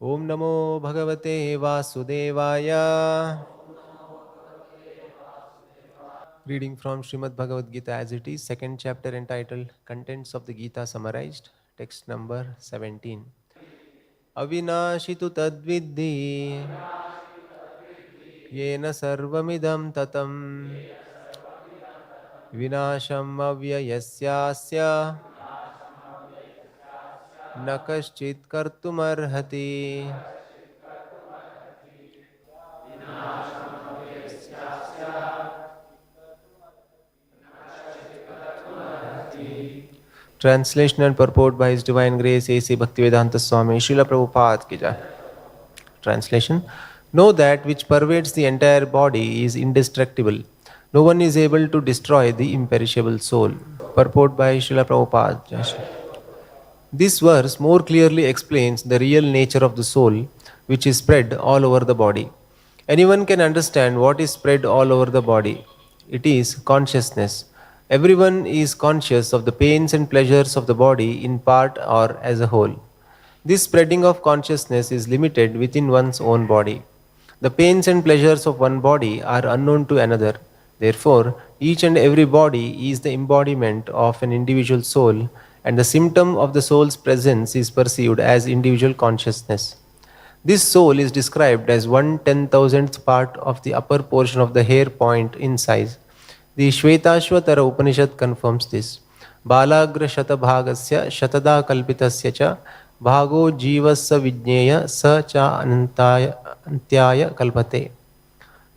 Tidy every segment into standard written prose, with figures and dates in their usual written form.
Om Namo Bhagavate Vasudevaya. Reading from Srimad Bhagavad Gita as it is, second chapter entitled Contents of the Gita Summarized, text number 17. Avinashitu tadviddhi yena sarvamidam tatam vinasham avyayasyasya nakaschit kartumarhati. Translation and purport by His Divine Grace A.C. Bhaktivedanta Swami, Srila Prabhupada ki jai. Translation. Know that which pervades the entire body is indestructible. No one is able to destroy the imperishable soul. Purport by Srila Prabhupada. Jai Shri. This verse more clearly explains the real nature of the soul, which is spread all over the body. Anyone can understand what is spread all over the body. It is consciousness. Everyone is conscious of the pains and pleasures of the body in part or as a whole. This spreading of consciousness is limited within one's own body. The pains and pleasures of one body are unknown to another. Therefore, each and every body is the embodiment of an individual soul, and the symptom of the soul's presence is perceived as individual consciousness. This soul is described as 1/10,000th part of the upper portion of the hair point in size. The Shvetashvatara Upanishad confirms this. Balagra shatabhagasya shatada kalpitasya cha bhago jivasya vijñeya sa cha antyaya kalpate.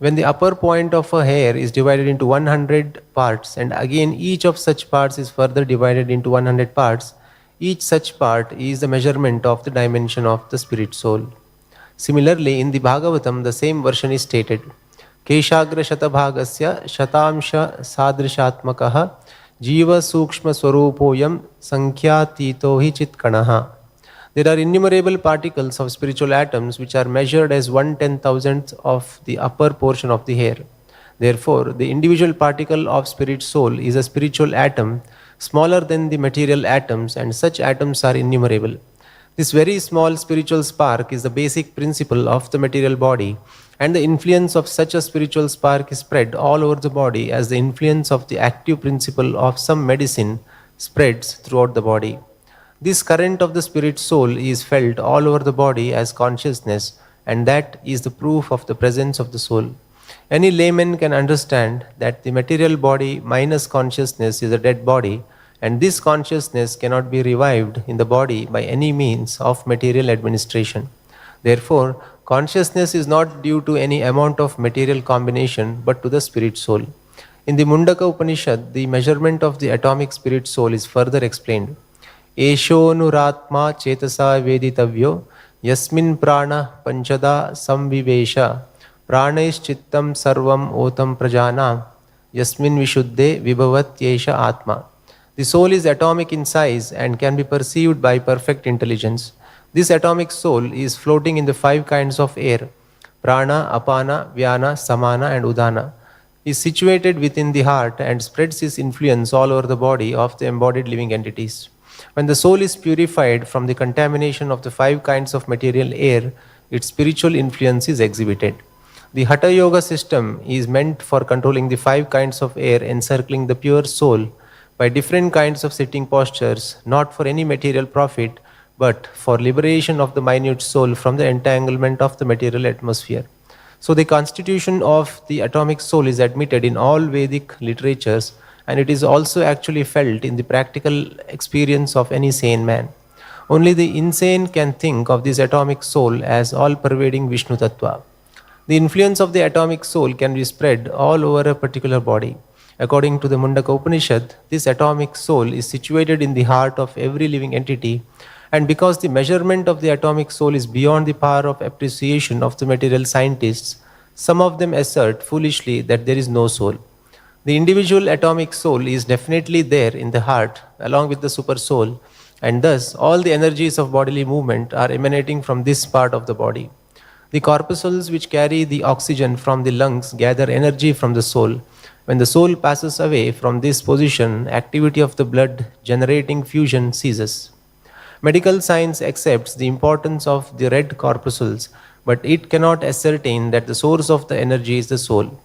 When the upper point of a hair is divided into 100 parts, and again each of such parts is further divided into 100 parts, each such part is the measurement of the dimension of the spirit soul. Similarly, in the Bhagavatam, the same version is stated. Keshagra shatabhagasya shatamsha sadrishatmakaha jiva sukshma swarupoyam sankhyatito hi chitkanaha. There are innumerable particles of spiritual atoms which are measured as 1/10,000th of the upper portion of the hair. Therefore, the individual particle of spirit soul is a spiritual atom smaller than the material atoms, and such atoms are innumerable. This very small spiritual spark is the basic principle of the material body, and the influence of such a spiritual spark is spread all over the body as the influence of the active principle of some medicine spreads throughout the body. This current of the spirit soul is felt all over the body as consciousness, and that is the proof of the presence of the soul. Any layman can understand that the material body minus consciousness is a dead body, and this consciousness cannot be revived in the body by any means of material administration. Therefore, consciousness is not due to any amount of material combination but to the spirit soul. In the Mundaka Upanishad, the measurement of the atomic spirit soul is further explained. Eshonuratma chetasa veditavyo yasmin prana panchada samvivesha pranaischittam sarvam otam prajana yasmin vishuddhe vibhavat yesha atma. The soul is atomic in size and can be perceived by perfect intelligence. This atomic soul is floating in the 5 kinds of air, prana, apana, vyana, samana and udana. Is situated within the heart and spreads its influence all over the body of the embodied living entities. When the soul is purified from the contamination of the 5 kinds of material air, its spiritual influence is exhibited. The Hatha Yoga system is meant for controlling the 5 kinds of air encircling the pure soul by different kinds of sitting postures, not for any material profit, but for liberation of the minute soul from the entanglement of the material atmosphere. So the constitution of the atomic soul is admitted in all Vedic literatures, and it is also actually felt in the practical experience of any sane man. Only the insane can think of this atomic soul as all-pervading Vishnu Tattva. The influence of the atomic soul can be spread all over a particular body. According to the Mundaka Upanishad, this atomic soul is situated in the heart of every living entity, and because the measurement of the atomic soul is beyond the power of appreciation of the material scientists, some of them assert foolishly that there is no soul. The individual atomic soul is definitely there in the heart along with the Supersoul, and thus all the energies of bodily movement are emanating from this part of the body. The corpuscles which carry the oxygen from the lungs gather energy from the soul. When the soul passes away from this position, activity of the blood generating fusion ceases. Medical science accepts the importance of the red corpuscles, but it cannot ascertain that the source of the energy is the soul.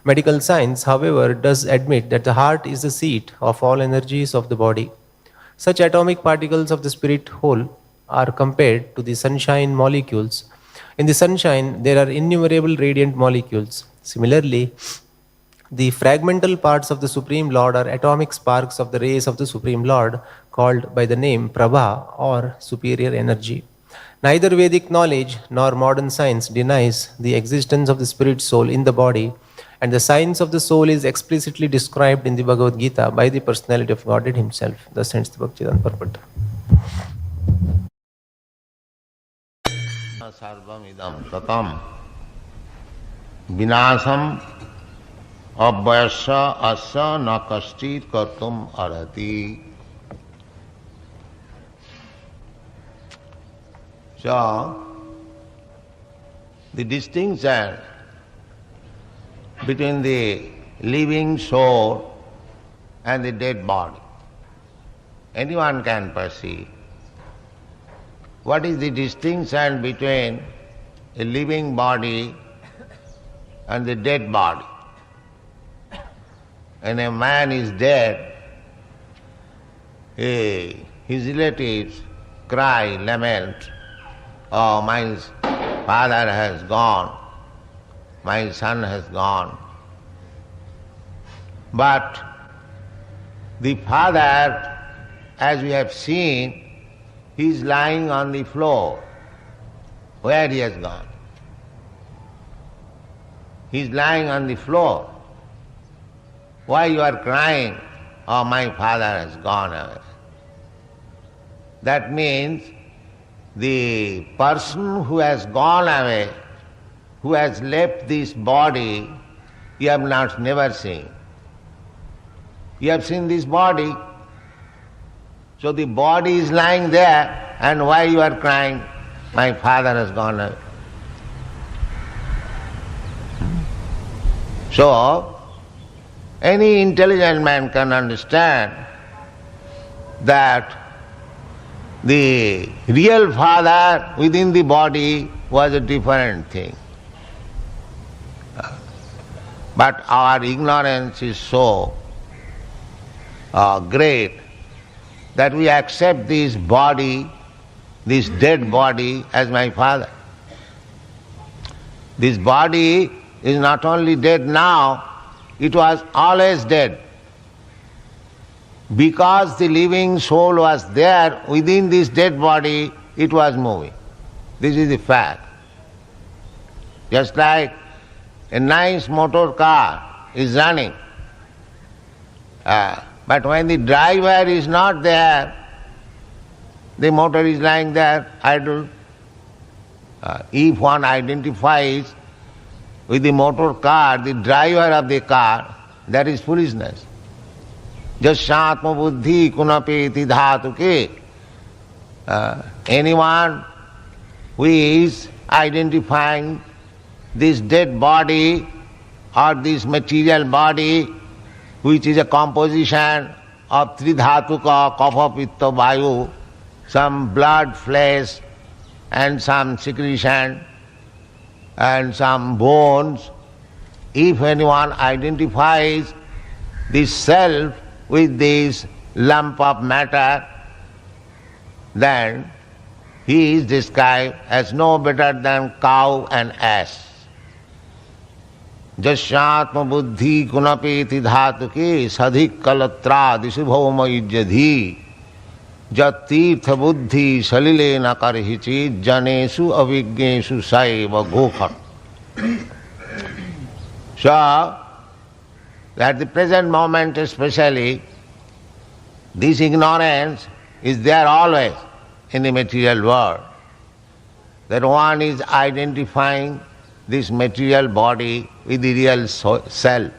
Medical science, however, does admit that the heart is the seat of all energies of the body. Such atomic particles of the spirit whole are compared to the sunshine molecules. In the sunshine, there are innumerable radiant molecules. Similarly, the fragmental parts of the Supreme Lord are atomic sparks of the rays of the Supreme Lord, called by the name Prabha or superior energy. Neither Vedic knowledge nor modern science denies the existence of the spirit soul in the body, and the science of the soul is explicitly described in the Bhagavad Gita by the personality of Godhead himself. Thus ends the Bhaktivedanta purport. Sarvam idam tatam vinasam abhyasya asya na kashchit kartum arhati. So, the distinction between the living soul and the dead body, anyone can perceive. What is the distinction between a living body and the dead body? When a man is dead, his relatives cry, lament, "Oh, my father has gone, my son has gone." But the father, as we have seen, he is lying on the floor. Where he has gone? He is lying on the floor. Why you are crying? "Oh, my father has gone away." That means the person who has gone away, who has left this body, you have never seen. You have seen this body. So the body is lying there, and why you are crying? "My father has gone away." So, any intelligent man can understand that the real father within the body was a different thing. But our ignorance is so great that we accept this body, this dead body, as my father. This body is not only dead now, it was always dead. Because the living soul was there within this dead body, it was moving. This is the fact. Just like a nice motor car is running, but when the driver is not there, the motor is lying there idle. If one identifies with the motor car, the driver of the car, that is foolishness. Jasyatma buddhi kunapeti dhatuke. Anyone who is identifying this dead body or this material body, which is a composition of tridhatuka, kapha, pitta, vayu, some blood, flesh, and some secretion, and some bones. If anyone identifies this self with this lump of matter, then he is described as no better than cow and ass. Jasyatma buddhi kunapeti dhatuke sadhik kalatra disubhoma ijjadhi jat tirtha buddhi salile na karhichi janesu avignesu saiva gokhat. So, at the present moment especially, this ignorance is there always in the material world, that one is identifying this material body with the real self.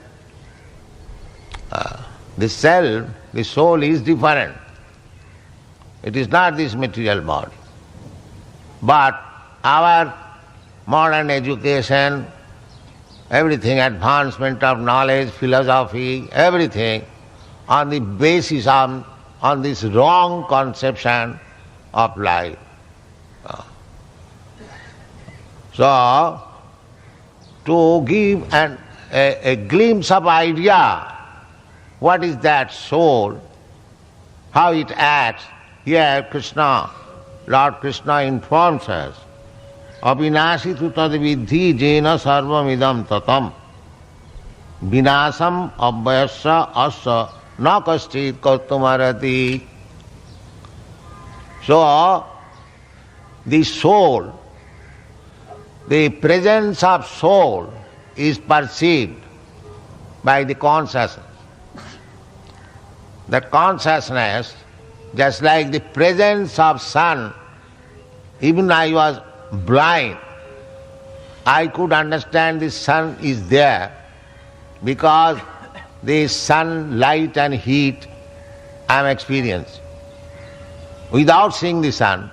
The self, the soul is different. It is not this material body. But our modern education, everything, advancement of knowledge, philosophy, everything, on the basis of, on this wrong conception of life. So, to give a glimpse of idea, what is that soul, how it acts, here Krishna, Lord Krishna informs us, Abhinasi tu tad vidhi jena sarvam idam tatam vinasam abhyasya asya na kaschit kartumarati. So, the soul, the presence of soul is perceived by the consciousness. That consciousness, just like the presence of sun, even I was blind, I could understand the sun is there because the sun light and heat I am experiencing. Without seeing the sun,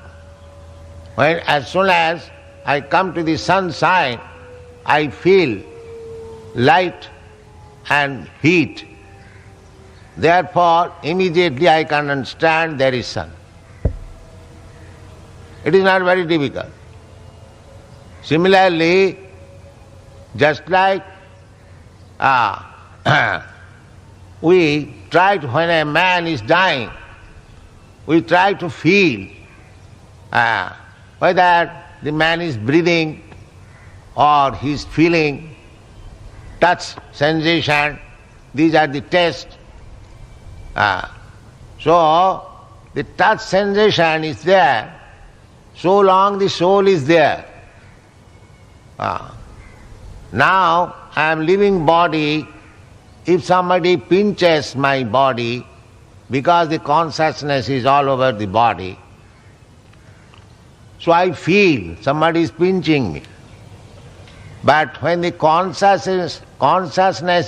as soon as I come to the sunshine, I feel light and heat. Therefore, immediately I can understand there is sun. It is not very difficult. Similarly, just like we try to, when a man is dying, we try to feel whether the man is breathing or he is feeling, touch, sensation, these are the tests. So, the touch sensation is there, so long the soul is there. Now, I am living body, if somebody pinches my body, because the consciousness is all over the body, so I feel somebody is pinching me. But when the consciousness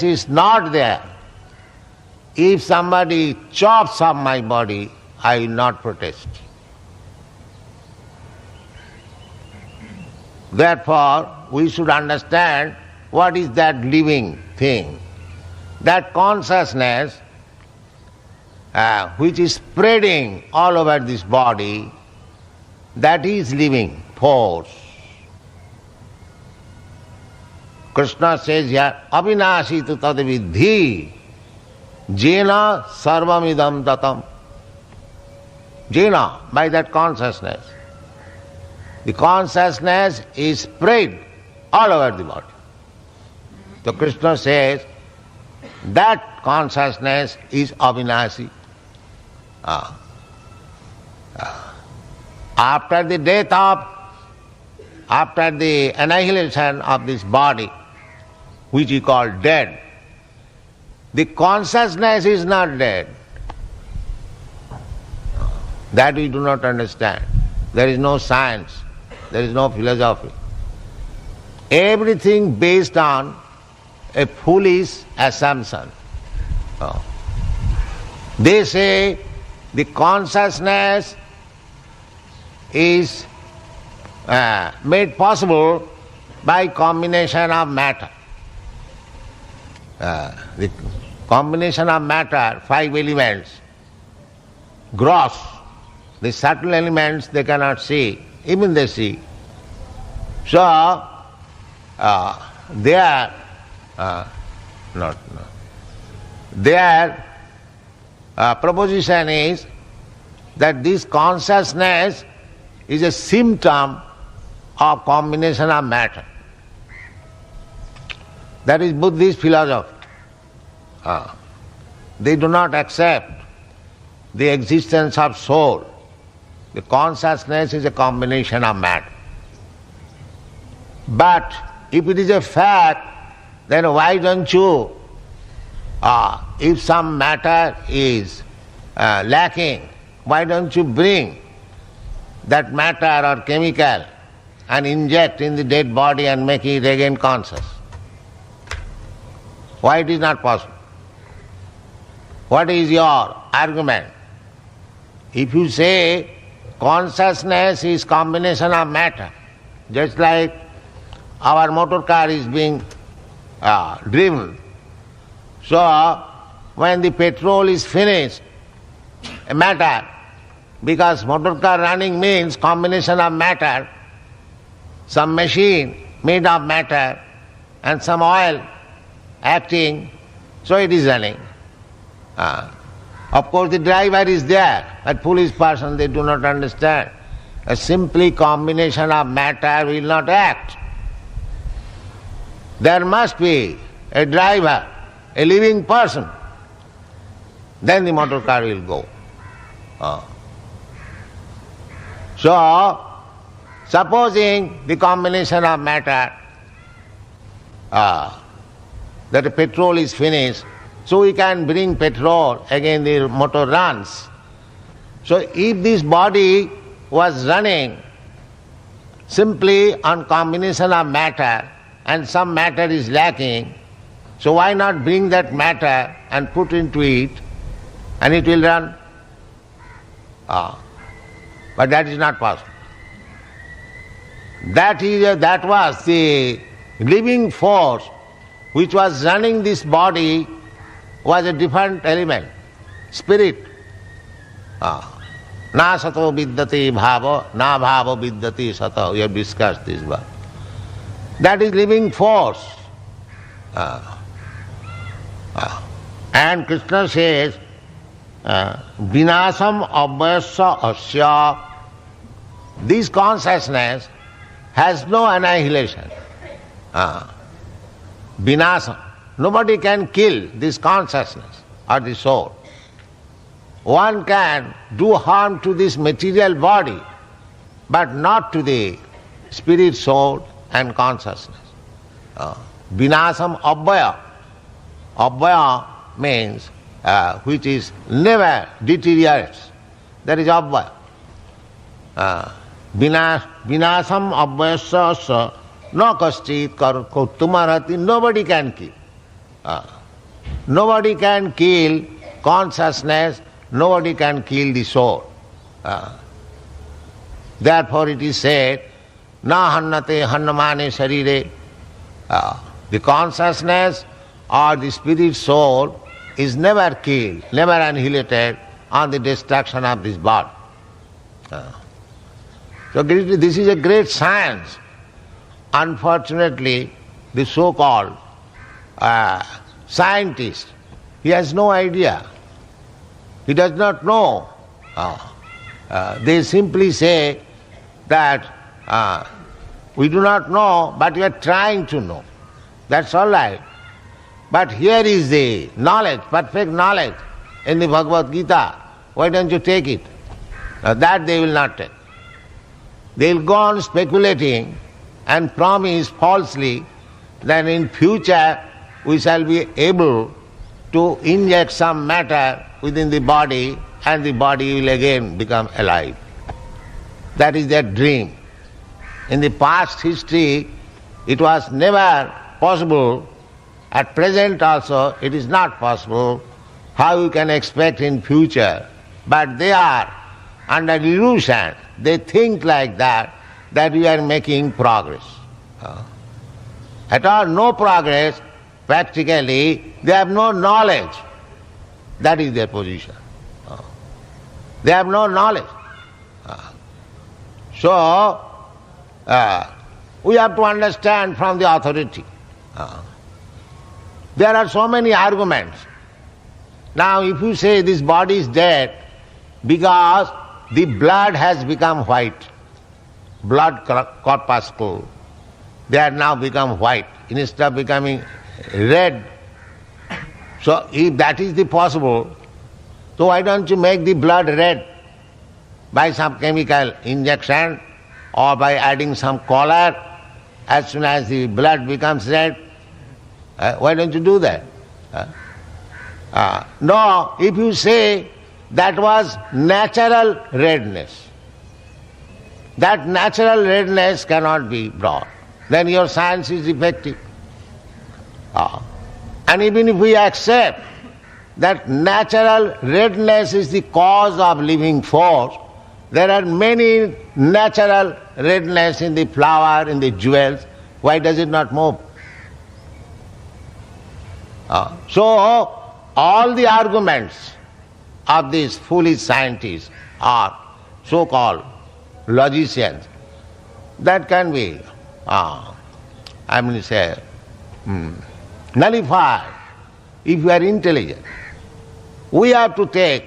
is not there, if somebody chops up my body, I will not protest. Therefore, we should understand what is that living thing. That consciousness which is spreading all over this body, that is living force. Krishna says here, Abhinasi tu tad vidhi jena sarvam idam tatam. Jena, by that consciousness. The consciousness is spread all over the body. So Krishna says, that consciousness is Abhinasi. After the death of, after the annihilation of this body, which we call dead, the consciousness is not dead. That we do not understand. There is no science, there is no philosophy. Everything based on a foolish assumption. They say the consciousness is made possible by combination of matter. The combination of matter, 5 elements, gross, the subtle elements they cannot see, even they see. So, their proposition is that this consciousness is a symptom of combination of matter. That is Buddhist philosophy. They do not accept the existence of soul. The consciousness is a combination of matter. But if it is a fact, then why don't you, if some matter is lacking, why don't you bring that matter or chemical and inject in the dead body and make it again conscious? Why it is not possible? What is your argument? If you say consciousness is combination of matter, just like our motor car is being driven. So, when the petrol is finished, a matter, because motor car running means combination of matter, some machine made of matter and some oil acting, so it is running. Of course the driver is there, but foolish person, they do not understand. A simply combination of matter will not act. There must be a driver, a living person, then the motor car will go. So, supposing the combination of matter, that the petrol is finished, so we can bring petrol, again the motor runs. So if this body was running simply on combination of matter and some matter is lacking, so why not bring that matter and put into it and it will run? But that is not possible. That was the living force which was running this body, was a different element, spirit. Na sato vidyate bhava, na bhava vidyate sato. We have discussed this one. That is living force. And Krishna says, vinasam abhyasya asya. This consciousness has no annihilation. Vinasam. Nobody can kill this consciousness or the soul. One can do harm to this material body, but not to the spirit, soul and consciousness. Vinasam abhaya. Abhaya means which is never deteriorates. That is abhaya. Vinasam abhayasya na kaschit kartumarati. Nobody can kill. Nobody can kill consciousness, nobody can kill the soul. Therefore it is said, na hannate hannamane sharire. The consciousness or the spirit soul is never killed, never annihilated on the destruction of this body. So this is a great science. Unfortunately, the so-called scientist, he has no idea. He does not know. They simply say that we do not know, but we are trying to know. That's all right. But here is the knowledge, perfect knowledge in the Bhagavad Gita. Why don't you take it? That they will not take. They will go on speculating and promise falsely that in future we shall be able to inject some matter within the body and the body will again become alive. That is their dream. In the past history, it was never possible. At present also, it is not possible. How you can expect in future? But they are under illusion. They think like that we are making progress. At all, no progress. Practically, they have no knowledge. That is their position. They have no knowledge. So, we have to understand from the authority. There are so many arguments. Now, if you say this body is dead because the blood has become white, blood corpuscle, they have now become white instead of becoming red. So if that is the possible, so why don't you make the blood red by some chemical injection or by adding some color? As soon as the blood becomes red, why don't you do that? No, if you say that was natural redness, that natural redness cannot be brought, then your science is effective. And even if we accept that natural redness is the cause of living force, there are many natural redness in the flower, in the jewels. Why does it not move? So all the arguments of these foolish scientists are so-called logicians, that can be, nullified if you are intelligent. We have to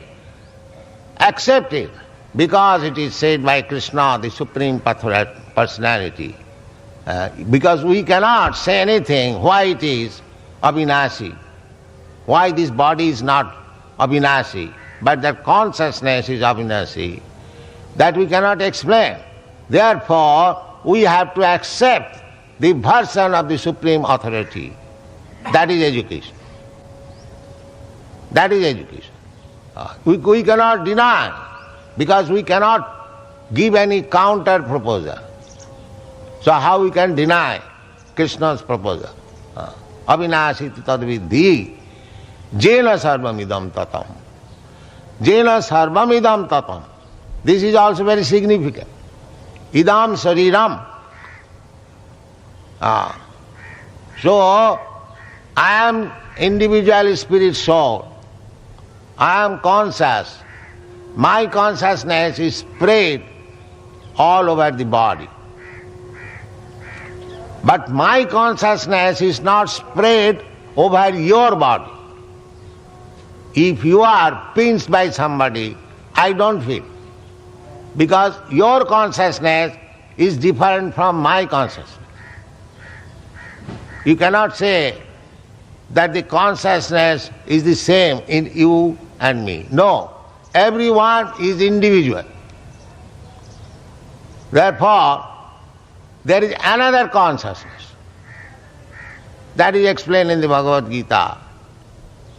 accept it, because it is said by Krishna, the Supreme Personality. Because we cannot say anything why it is avinashi, why this body is not avinashi, but that consciousness is avinashi. That we cannot explain. Therefore, we have to accept the version of the Supreme Authority. That is education. That is education. We cannot deny, because we cannot give any counter proposal. So how we can deny Krishna's proposal? Avinashiti tadvidhi jena sarvamidam tatam. Jena sarvamidam tatam. This is also very significant. Idam sariram. So, I am individual spirit soul. I am conscious. My consciousness is spread all over the body. But my consciousness is not spread over your body. If you are pinched by somebody, I don't feel. Because your consciousness is different from my consciousness. You cannot say that the consciousness is the same in you and me. No, everyone is individual. Therefore, there is another consciousness. That is explained in the Bhagavad Gita.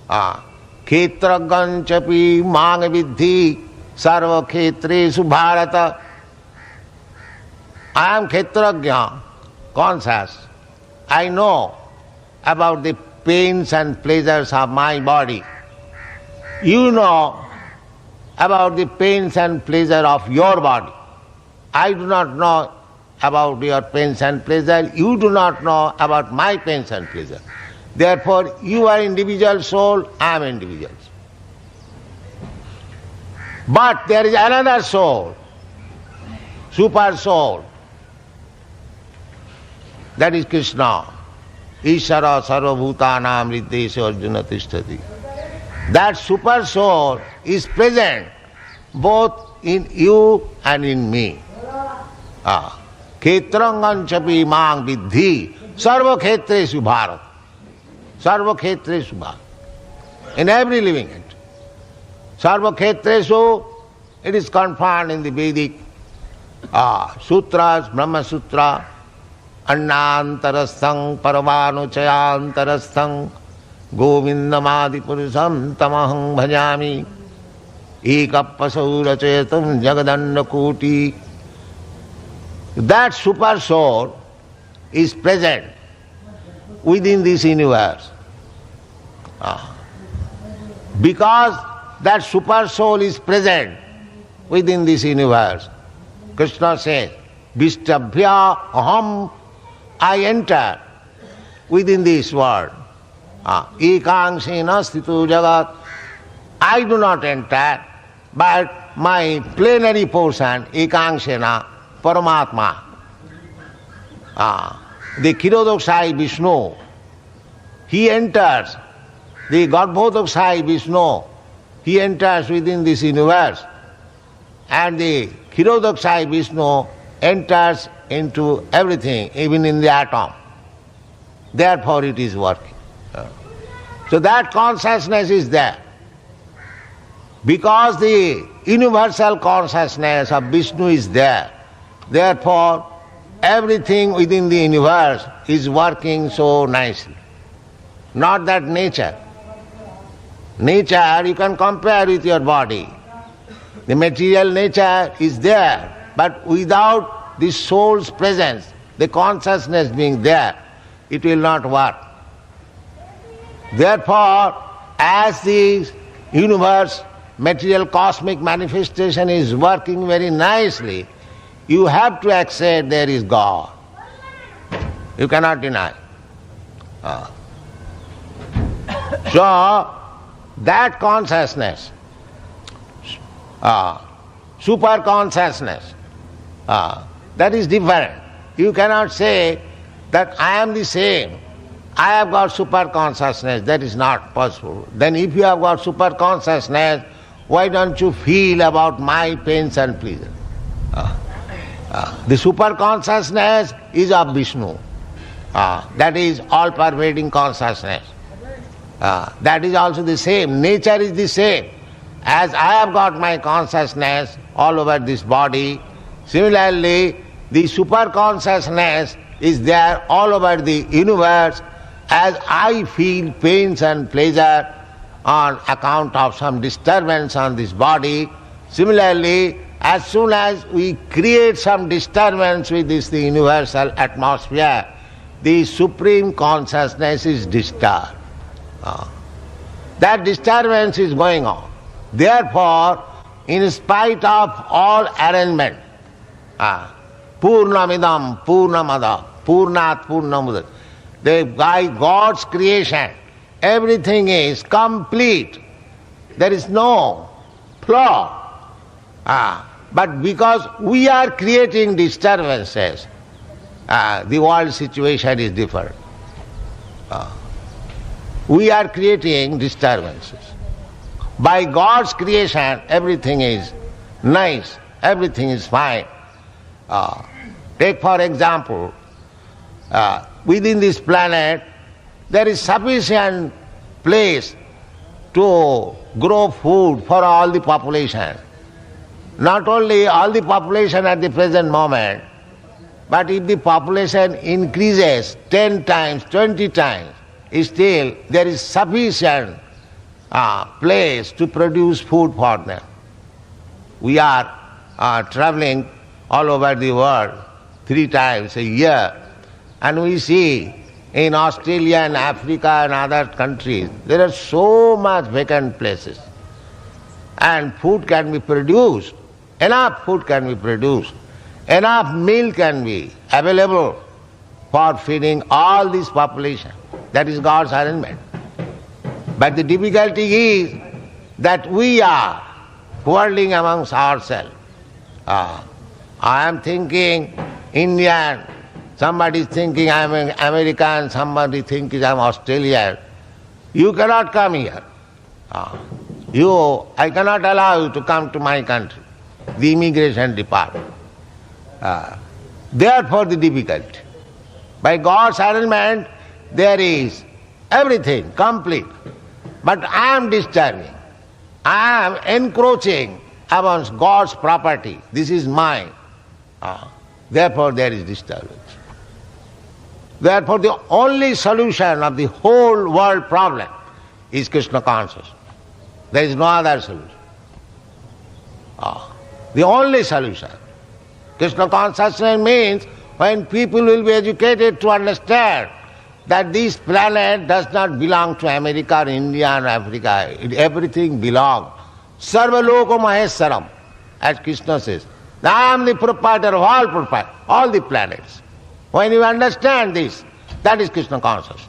Khetragan chapi mang vidhi sarva khetresu bharata. I am Khetragya, conscious. I know about the pains and pleasures of my body. You know about the pains and pleasure of your body. I do not know about your pains and pleasure. You do not know about my pains and pleasure. Therefore, you are individual soul, I am individual soul. But there is another soul, super soul. That is Krishna. Ishara sarvabhutanam riddesha arjuna tishtati. That super soul is present both in you and in me. Khetrangan chapi mang vidhi sarva khetresu bharat. Sarva khetresu bharat. In every living entity. Sarva khetresu, it is confirmed in the Vedic sutras, Brahma Sutra, Annantarasthang paravanuchayantarasthang govindamadi purusam tamahang bhajami ekapasaurachetam jagadanda koti. That super soul is present within this universe. Because that super soul is present within this universe, Krishna says, Vishtabhya aham, I enter within this world. Ekanshena sthitu jagat. I do not enter, but my plenary portion, ekanshena, Paramatma. The Kirodoksai Vishnu, he enters, the Garbhodoksai Vishnu, he enters within this universe, and the Kirodoksai Vishnu enters into everything, even in the atom. Therefore it is working. So that consciousness is there. Because the universal consciousness of Vishnu is there, therefore everything within the universe is working so nicely. Not that nature. Nature you can compare with your body. The material nature is there, but without the soul's presence, the consciousness being there, it will not work. Therefore, as the universe, material cosmic manifestation is working very nicely, you have to accept there is God. You cannot deny. So, that consciousness, super consciousness. That is different. You cannot say that I am the same. I have got super consciousness. That is not possible. Then if you have got super consciousness, why don't you feel about my pains and pleasures? The super consciousness is of Vishnu. That is all-pervading consciousness. That is also the same. Nature is the same. As I have got my consciousness all over this body, similarly, the super consciousness is there all over the universe. As I feel pains and pleasure on account of some disturbance on this body, similarly, as soon as we create some disturbance with the universal atmosphere, the supreme consciousness is disturbed. That disturbance is going on. Therefore, in spite of all arrangement, Purnamidam, Purnamada, Purnat, Purnamudam, by God's creation, everything is complete. There is no flaw. But because we are creating disturbances, the world situation is different. We are creating disturbances. By God's creation, everything is nice, everything is fine. Take for example, within this planet, there is sufficient place to grow food for all the population. Not only all the population at the present moment, but if the population increases 10 times, 20 times, still there is sufficient place to produce food for them. We are traveling all over the world 3 times a year, and we see in Australia and Africa and other countries, there are so much vacant places. And food can be produced, enough food can be produced, enough milk can be available for feeding all this population. That is God's arrangement. But the difficulty is that we are quarreling amongst ourselves. I am thinking Indian, somebody is thinking I am American, somebody thinks I am Australian. You cannot come here. I cannot allow you to come to my country, the immigration department. Therefore the difficulty. By God's arrangement, there is everything complete. But I am disturbing. I am encroaching amongst God's property. This is mine. Therefore there is disturbance. Therefore the only solution of the whole world problem is Krishna consciousness. There is no other solution. The only solution. Krishna consciousness means when people will be educated to understand that this planet does not belong to America or India or Africa. Everything belongs. Sarva loko maheswaram, as Krishna says. I am the proprietor of all the planets. When you understand this, that is Krishna consciousness.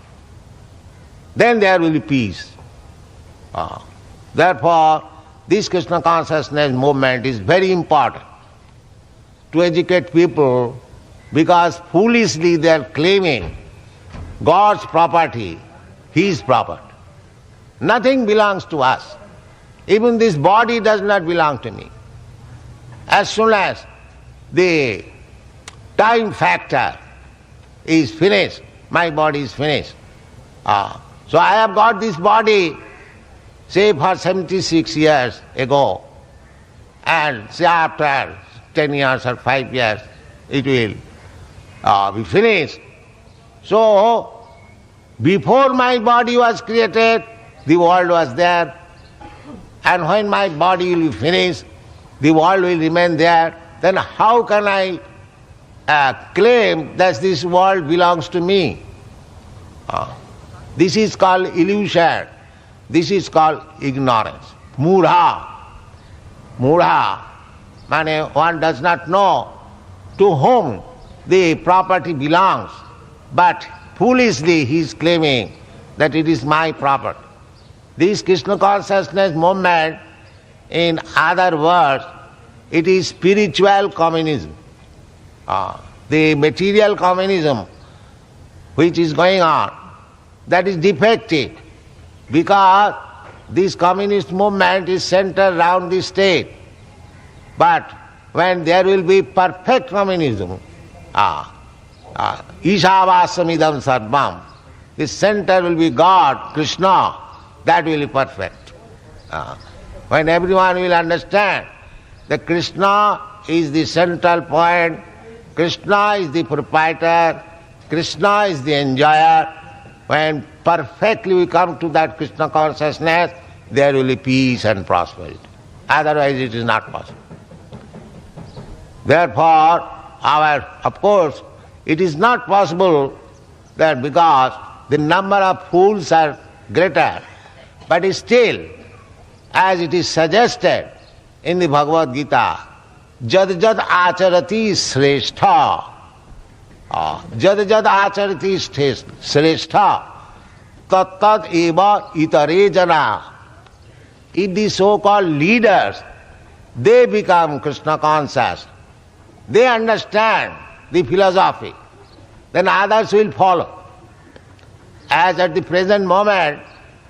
Then there will be peace. Therefore, this Krishna consciousness movement is very important to educate people, because foolishly they are claiming God's property, His property. Nothing belongs to us. Even this body does not belong to me. As soon as the time factor is finished, my body is finished. So I have got this body, say for 76 years ago, and say after 10 years or 5 years, it will be finished. So, before my body was created, the world was there. And when my body will be finished, the world will remain there. Then how can I claim that this world belongs to me? This is called illusion. This is called ignorance. Mudha. Mudha. Meaning one does not know to whom the property belongs, but foolishly he is claiming that it is my property. This Krishna consciousness movement, in other words, It is spiritual communism. The material communism which is going on, that is defective, because this communist movement is centered around the state. But when there will be perfect communism, Ishavasam sarvam, the center will be God, Krishna, that will be perfect. When everyone will understand that Krishna is the central point, Krishna is the proprietor, Krishna is the enjoyer, when perfectly we come to that Krishna consciousness, there will be peace and prosperity. Otherwise it is not possible. Therefore, of course, it is not possible that because the number of fools are greater, but still, as it is suggested in the Bhagavad Gita, jad jad acharati sreshtha, jad jad acharati sreshtha, tat tat eva itare jana. If the so-called leaders, they become Krishna conscious, they understand the philosophy, then others will follow. As at the present moment,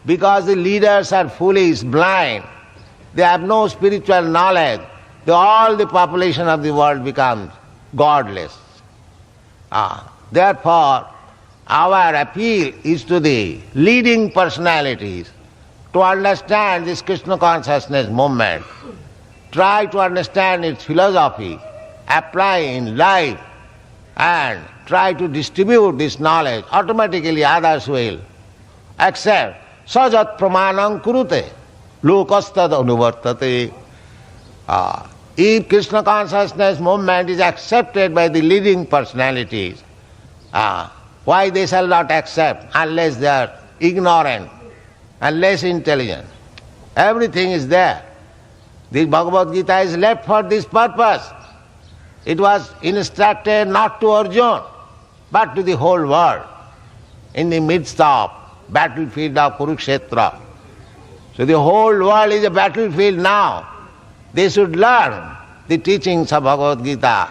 because the leaders are foolish, blind, they have no spiritual knowledge, all the population of the world becomes godless. Therefore, our appeal is to the leading personalities to understand this Krishna consciousness movement, try to understand its philosophy, apply in life, and try to distribute this knowledge. Automatically others will accept. Sajat pramanam kurute, lokastad anuvartate. If Krishna consciousness movement is accepted by the leading personalities, why they shall not accept unless they are ignorant and less intelligent? Everything is there. The Bhagavad Gita is left for this purpose. It was instructed not to Arjuna, but to the whole world, in the midst of battlefield of Kurukshetra. So the whole world is a battlefield now. They should learn the teachings of Bhagavad Gita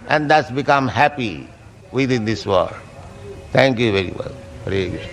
and thus become happy within this world. Thank you very much. Hare Krishna.